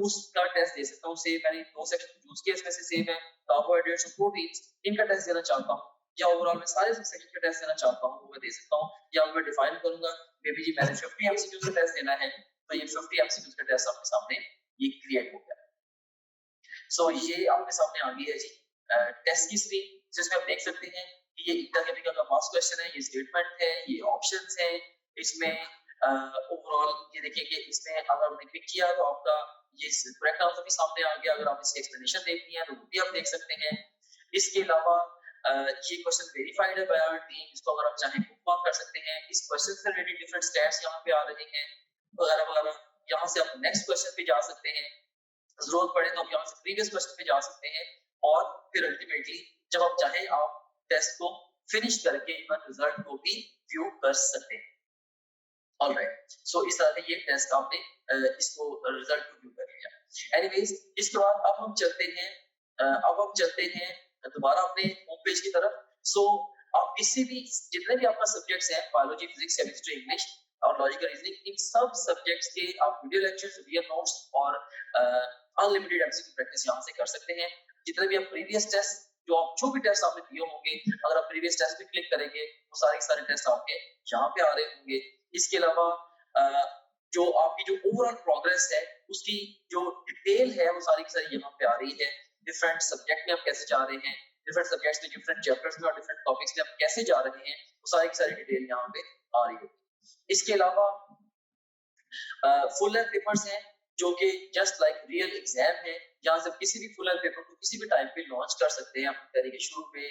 उसका टेस्ट दे सकता हूँ। से मैंने 2 सेक्शन चूज किए, इसमें से सेम है कार्बोहाइड्रेट्स और प्रोटीन्स, इनका टेस्ट देना चाहता हूँ, या ओवरऑल मैं सारे सेक्शन का टेस्ट देना चाहता हूँ, वो मैं दे सकता हूँ। या मैं डिफाइन करूंगा मे बी जी मैंने 50 एमसीक्यूज का टेस्ट देना है, तो ये 50 एमसीक्यूज का टेस्ट आपके सामने ये क्रिएट हो गया। सो ये आपके सामने आ गई है जी टेस्ट की स्क्रीन, जिसमें आप देख सकते हैं कि ये ईटा केपीके का पास्ट क्वेश्चन है, ये स्टेटमेंट है, ये ऑप्शंस हैं। इसमें ओवरऑल ये देखिए कि इसमें अगर हमने क्लिक किया तो आपका ये करेक्ट आंसर भी सामने आ गया। अगर आप इसकी एक्सप्लेनेशन देखनी है तो वो भी आप देख सकते हैं। इसके अलावा ये क्वेश्चन वेरीफाइड है बाय आवर टीम, इसको अगर आप चाहें बुकमार्क कर सकते हैं। इस क्वेश्चन से रिलेटेड डिफरेंट स्टैट्स यहाँ पे आ रहे हैं वगैरह वगैरह। यहाँ से आप नेक्स्ट क्वेश्चन पे जा सकते हैं, जरूरत पड़े तो आप यहाँ से प्रीवियस क्वेश्चन पे जा सकते हैं, और फिर अल्टीमेटली जब आप चाहें आप टेस्ट को फिनिश करके इवन रिजल्ट को भी व्यू कर सकते हैं। ऑलराइट, सो इस तरह से ये टेस्ट आपने इसको रिजल्ट को व्यू कर लिया। एनीवेज, इसके बाद अब हम चलते हैं दोबारा अपने होम पेज की तरफ। सो आप किसी भी जितने भी आपका सब्जेक्ट्स हैं, बायोलॉजी, फिजिक्स, केमिस्ट्री, इंग्लिश और लॉजिकल रीजनिंग, इन सब सब्जेक्ट्स के आप वीडियो लेक्चर्स, वीडियो नोट्स और अनलिमिटेड एमसीक्यू प्रैक्टिस यहाँ से कर सकते हैं। जितने भी आप प्रीवियस टेस्ट जो भी टेस्ट आपने दिए होंगे, अगर आप प्रीवियस टेस्ट पे क्लिक करेंगे वो सारे टेस्ट आपके यहाँ पे आ रहे होंगे। इसके अलावा जो आपकी जो ओवरऑल प्रोग्रेस है उसकी जो डिटेल है वो सारी की सारी यहाँ पे आ रही है। डिफरेंट सब्जेक्ट में आप कैसे जा रहे हैं, डिफरेंट सब्जेक्ट्स में, डिफरेंट चैप्टर्स में और डिफरेंट टॉपिक्स में आप कैसे जा रहे हैं, वो सारी की सारी डिटेल यहाँ पे आ रही है। इसके अलावा फुल लेंथ पेपर्स हैं जो कि जस्ट लाइक रियल एग्जाम है। यहाँ से किसी भी फुल लेंथ पेपर को किसी भी टाइम पे लॉन्च कर सकते हैं अपनी तरीके शुरू पे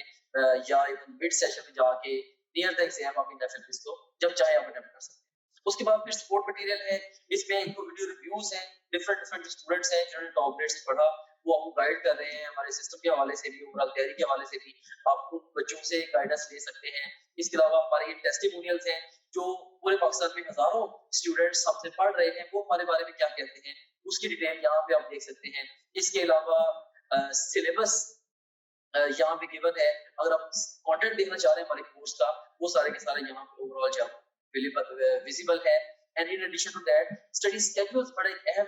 या इवन मिड सेशन में जाके नियर द एग्जाम आप इन को जब चाहे आप अटेम्प्ट कर सकते हैं। उसके बाद फिर सपोर्ट मटेरियल है, इसमें इनको वीडियो रिव्यूज हैं, डिफरेंट स्टूडेंट्स हैं जिन्होंने टॉप ग्रेड से पढ़ा, वो आपको गाइड कर रहे हैं हमारे सिस्टम के हवाले से भी, ओवरऑल तैयारी के हवाले से भी। आप खुद बच्चों से गाइडेंस ले सकते हैं। इसके अलावा हमारे ये टेस्टिमोनियल्स हैं जो पूरे पाकिस्तान में हजारों स्टूडेंट्स हमसे पढ़ रहे हैं, वो हमारे बारे में क्या कहते हैं उसकी डिटेल यहाँ पे आप देख सकते हैं। इसके अलावा सिलेबस यहाँ पे गिवन है। अगर आप कंटेंट देखना चाह रहे हैं हमारे कोर्स का, वो सारे के सारे यहाँ पे ओवरऑल विजिबल है। And in addition to that study schedules बड़ा एक अहम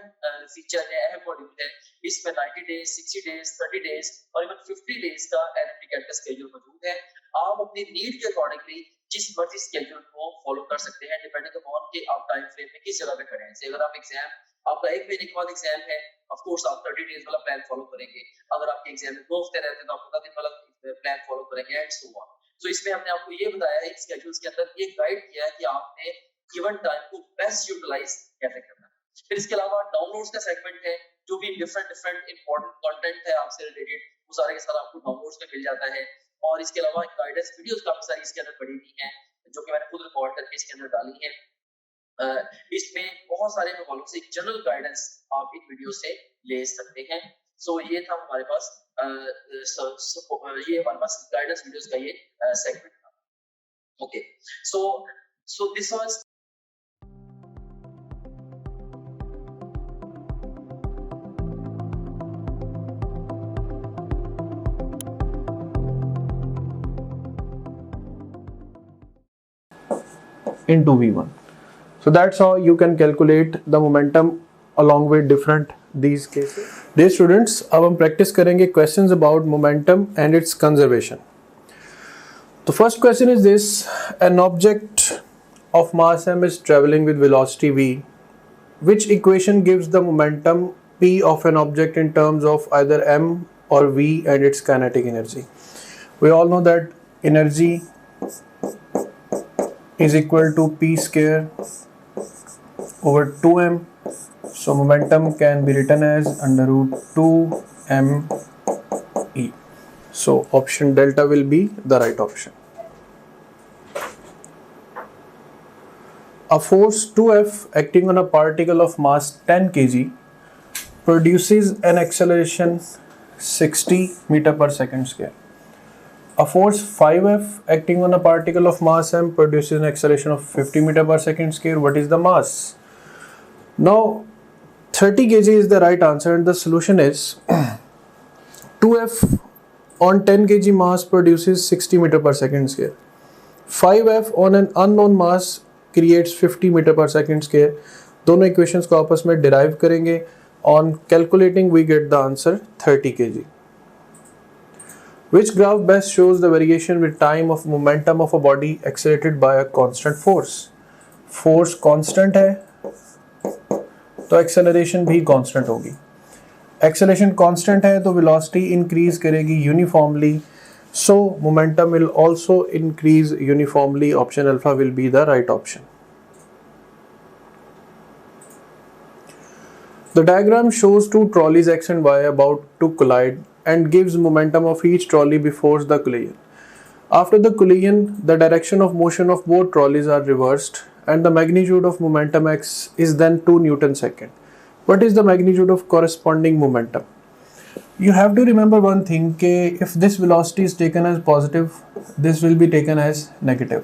फीचर है, अहम मॉड्यूल है। इसमें 90 डेज, 60 डेज, 30 डेज और इवन 50 डेज का एनएमटी कैट का स्केड्यूल मौजूद है। आप अपनी नीड के अकॉर्डिंगली जिस मर्जी स्केड्यूल को फॉलो कर सकते हैं डिपेंडिंग अपॉन कि आप टाइम फ्रेम में किस जगह पे खड़े हैं। जैसे अगर आप एग्जाम आपका 1 महीने के बाद एग्जाम है, ऑफ कोर्स आप 30 डेज वाला प्लान फॉलो करेंगे। अगर आपके एग्जाम में 2 हफ्ते रहते हैं तो आप 15 दिन वाला प्लान फॉलो करेंगे एंड सो ऑन। सो इसमें हमने आपको ये बताया है स्केड्यूल्स के अंदर ये गाइड किया है कि आपने गिवन टाइम को बेस्ट यूटिलाइज कैसे करना है। फिर इसके अलावा डाउनलोड्स का सेगमेंट है, जो भी डिफरेंट इंपॉर्टेंट कंटेंट है आपसे रिलेटेड वो सारे के सारे आपको डाउनलोड्स में मिल जाता है। और इसके अलावा गाइडेंस वीडियोस काफी सारी इसके अंदर पड़ी हुई हैं जो कि मैंने खुद रिकॉर्ड करके इसके अंदर डाली है। इसमें बहुत सारे हवालों से जनरल गाइडेंस आप इन वीडियो से ले सकते हैं। सो ये था हमारे पास ये हमारे पास गाइडेंस वीडियोस का ये सेगमेंट था। Okay, so this was into V1. So that's how you can calculate the momentum along with different these cases. Dear students, अब हम practice करेंगे questions about momentum and its conservation. The first question is this: an object of mass m is traveling with velocity v. Which equation gives the momentum p of an object in terms of either m or v and its kinetic energy? We all know that energy is equal to p square over 2m. So momentum can be written as under root 2m e. So option delta will be the right option. A force 2F acting on a particle of mass 10 kg produces an acceleration 60 meter per second square. A force 5F acting on a particle of mass m produces an acceleration of 50 meter per second square. What is the mass? Now 30 kg is the right answer and the solution is 2F on 10 kg mass produces 60 meter per second square. 5F on an unknown mass creates 50 meter per second square. दोनों equations को आपस में derive करेंगे. On calculating we get the answer 30 kg. Which graph best shows the variation with time of momentum of a body accelerated by a constant force? Force constant है तो acceleration भी constant होगी. Acceleration constant है तो velocity increase करेगी uniformly. So momentum will also increase uniformly. Option alpha will be the right option. The diagram shows two trolleys X and Y about to collide and gives momentum of each trolley before the collision. After the collision, the direction of motion of both trolleys are reversed and the magnitude of momentum X is then 2 Newton second. What is the magnitude of corresponding momentum? You have to remember one thing कि if this velocity is taken as positive, this will be taken as negative.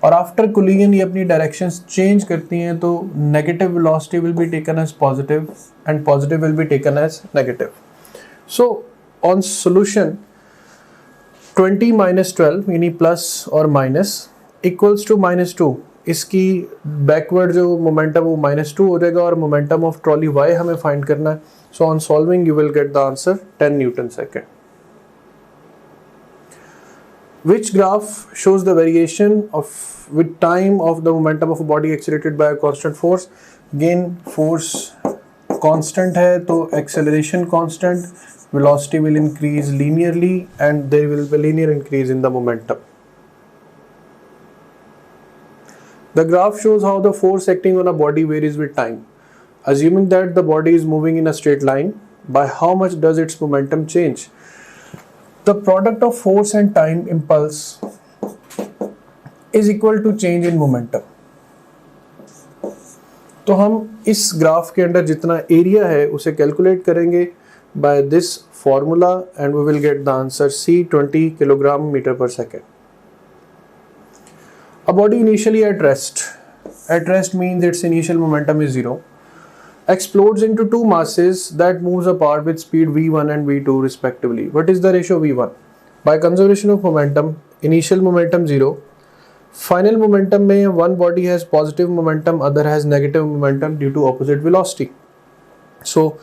और after collision ये अपनी directions change करती हैं तो negative velocity will be taken as positive and positive will be taken as negative. So on solution 20 minus 12 यानी plus और minus equals to -2. इसकी backward जो मोमेंटम वो -2 हो जाएगा और मोमेंटम ऑफ ट्रॉली y हमें फाइंड करना है. So on solving you will get the answer 10 Newton second. Which graph shows the variation of with time of the momentum of a body accelerated by a constant force? Again, force constant है तो acceleration constant, velocity will increase linearly and there will be linear increase in the momentum. The graph shows how the force acting on a body varies with time. Assuming that the body is moving in a straight line, by how much does its momentum change? The product of force and time impulse is equal to change in momentum. तो हम इस graph के अंदर जितना area है उसे calculate करेंगे by this formula and we will get the answer C 20 kilogram meter per second. A body initially at rest means its initial momentum is 0, explodes into two masses that moves apart with speed v1 and v2 respectively. What is the ratio v1? By conservation of momentum, initial momentum 0, Final momentum में one body has positive momentum, other has negative momentum due to opposite velocity. So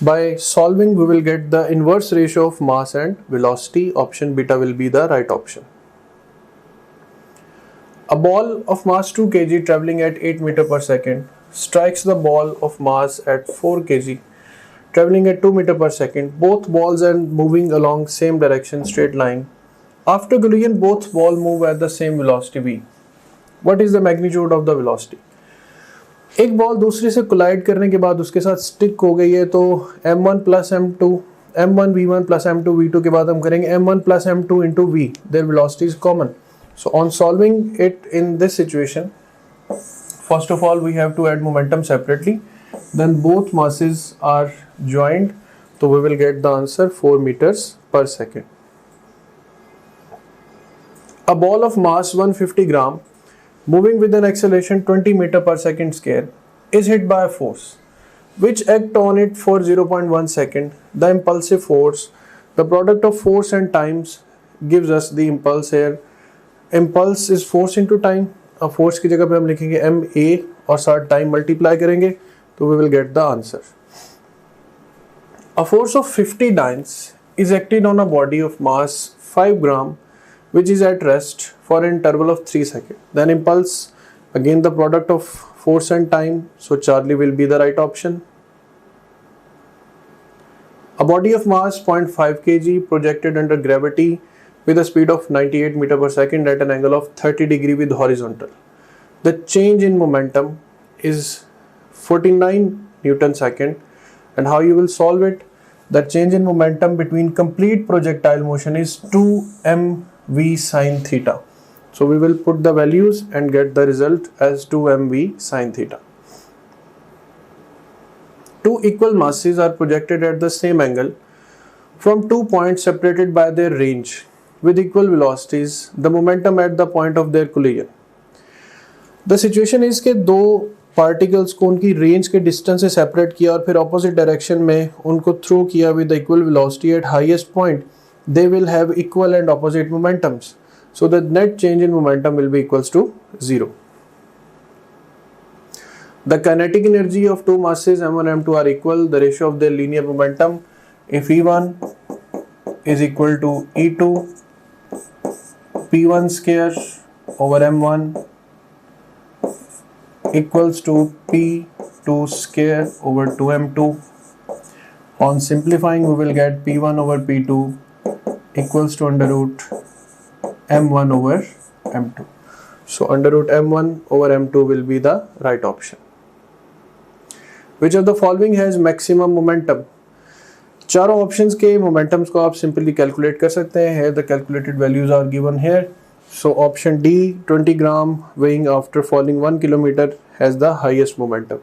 by solving we will get the inverse ratio of mass and velocity. Option beta will be the right option. A ball of mass 2 kg traveling at 8 meter per second strikes the ball of mass at 4 kg traveling at 2 meter per second. Both balls are moving along same direction, straight line. After collision, both balls move at the same velocity v. What is the magnitude of the velocity? एक ball दूसरे से collide करने के बाद उसके साथ stick हो गई है, तो m1 plus m2 m1 v1 plus m2 v2 के बाद हम करेंगे m1 plus m2 into v. Their velocity is common. So on solving it in this situation, first of all we have to add momentum separately. Then both masses are joined, so we will get the answer 4 meters per second. A ball of mass 150 gram moving with an acceleration 20 meter per second square is hit by a force which act on it for 0.1 second. The impulsive force, the product of force and times gives us the impulse here. Impulse is force into time. अब force की जगह पे हम लिखेंगे ma और साथ time multiply करेंगे, तो we will get the answer. A force of 50 dynes is acted on a body of mass 5 gram which is at rest for an interval of 3 seconds. Then impulse, again the product of force and time, so Charlie will be the right option. A body of mass 0.5 kg projected under gravity with a speed of 98 meter per second at an angle of 30 degree with horizontal. The change in momentum is 49 Newton second, and how you will solve it? The change in momentum between complete projectile motion is 2mv sine theta. So we will put the values and get the result as 2mv sine theta. Two equal masses are projected at the same angle from 2 points separated by their range with equal velocities. The momentum at the point of their collision. The situation is कि दो particles को उनकी range के distance से separate किया और फिर opposite direction में उनको थ्रो किया with equal velocity at highest point. They will have equal and opposite momentums. So the net change in momentum will be equals to 0. The kinetic energy of two masses m1 and m2 are equal. The ratio of their linear momentum, if E1 is equal to E2 P1 square over m1 equals to P2 square over 2m2. On simplifying we will get P1 over P2 equals to under root m1 over m2. So under root m1 over m2 will be the right option. Which of the following has maximum momentum? चारों options के momentums को आप simply calculate कर सकते हैं. Here the calculated values are given here. So option D, 20 gram weighing after falling 1 kilometer has the highest momentum.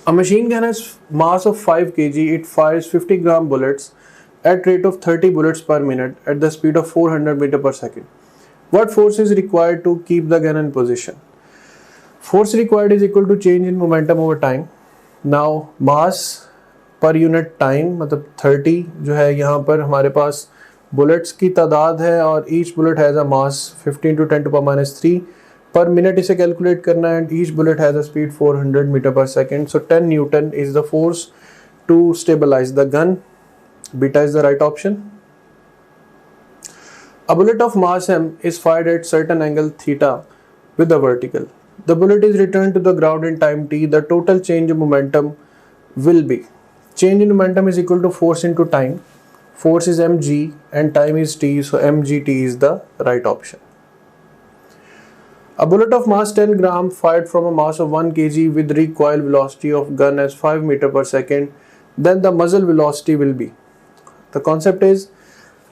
A machine gun has mass of 5 kg. It fires 50 gram bullets at rate of 30 bullets per minute at the speed of 400 meter per second. What force is required to keep the gun in position? Force required is equal to change in momentum over time. Now mass per unit time मतलब 30 जो है यहाँ पर हमारे पास bullets की तादाद है और each bullet has a mass 15 to 10 to power minus 3 per minute. इसे कैलकुलेट करना है and each bullet has a speed 400 meter per second. So 10 Newton is the force to stabilize the gun. Beta is the right option. A bullet of mass m is fired at certain angle theta with the vertical. The bullet is returned to the ground in time t. The total change in momentum will be, change in momentum is equal to force into time. Force is mg and time is t, so mgt is the right option. A bullet of mass 10 gram fired from a mass of 1 kg with recoil velocity of gun as 5 meter per second, then the muzzle velocity will be. The concept is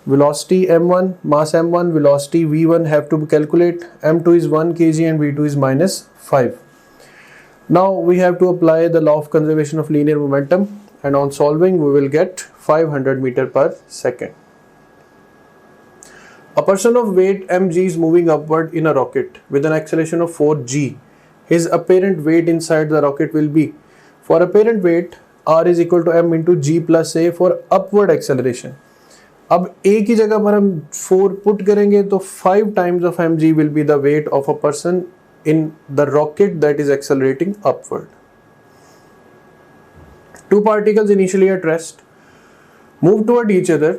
velocity m1, mass m1, velocity v1 have to be calculate. m2 is 1 kg and v2 is minus 5. Now we have to apply the law of conservation of linear momentum, and on solving we will get 500 meter per second. A person of weight mg is moving upward in a rocket with an acceleration of 4g. His apparent weight inside the rocket will be, for apparent weight r is equal to m into g plus a for upward acceleration. अब a की जगह पर हम 4 put करेंगे तो 5 times of mg will be the weight of a person in the rocket that is accelerating upward. Two particles initially at rest move toward each other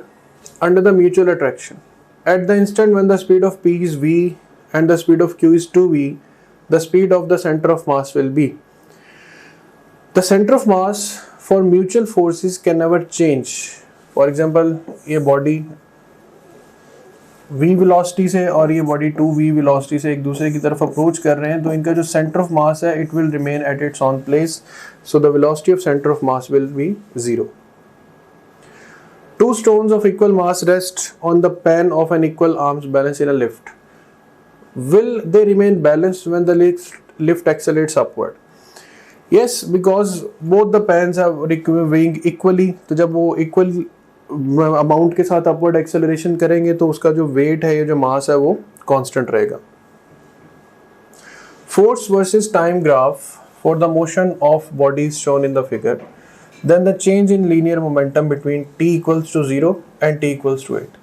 under the mutual attraction. At the instant when the speed of p is v and the speed of q is 2v, the speed of the center of mass will be. The center of mass for mutual forces can never change. For example, ये body v velocity से और ये body 2v velocity से एक दूसरे की तरफ approach कर रहे हैं, तो इनका जो सेंटर ऑफ मास है it will remain at its on place, so the velocity of centre of mass will be 0. Two stones of equal mass rest on the pan of an equal arms balance in a lift. Will they remain balanced when the lift accelerates upward? Yes, because both the pans are weighing equally. तो जब वो equal amount के साथ upward acceleration करेंगे तो उसका जो weight है, ये जो mass है, वो constant रहेगा. Force versus time graph for the motion of bodies shown in the figure. Then the change in linear momentum between t equals to 0 and t equals to 8.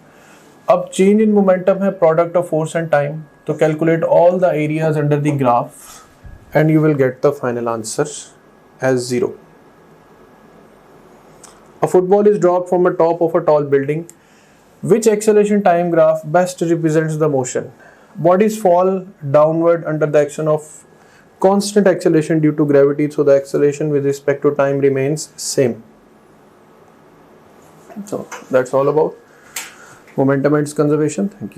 अब change in momentum है product of force and time, तो calculate all the areas under the graph and you will get the final answer as 0. A football is dropped from the top of a tall building. Which acceleration time graph best represents the motion? Bodies fall downward under the action of constant acceleration due to gravity, so the acceleration with respect to time remains same. So that's all about momentum and its conservation. Thank you.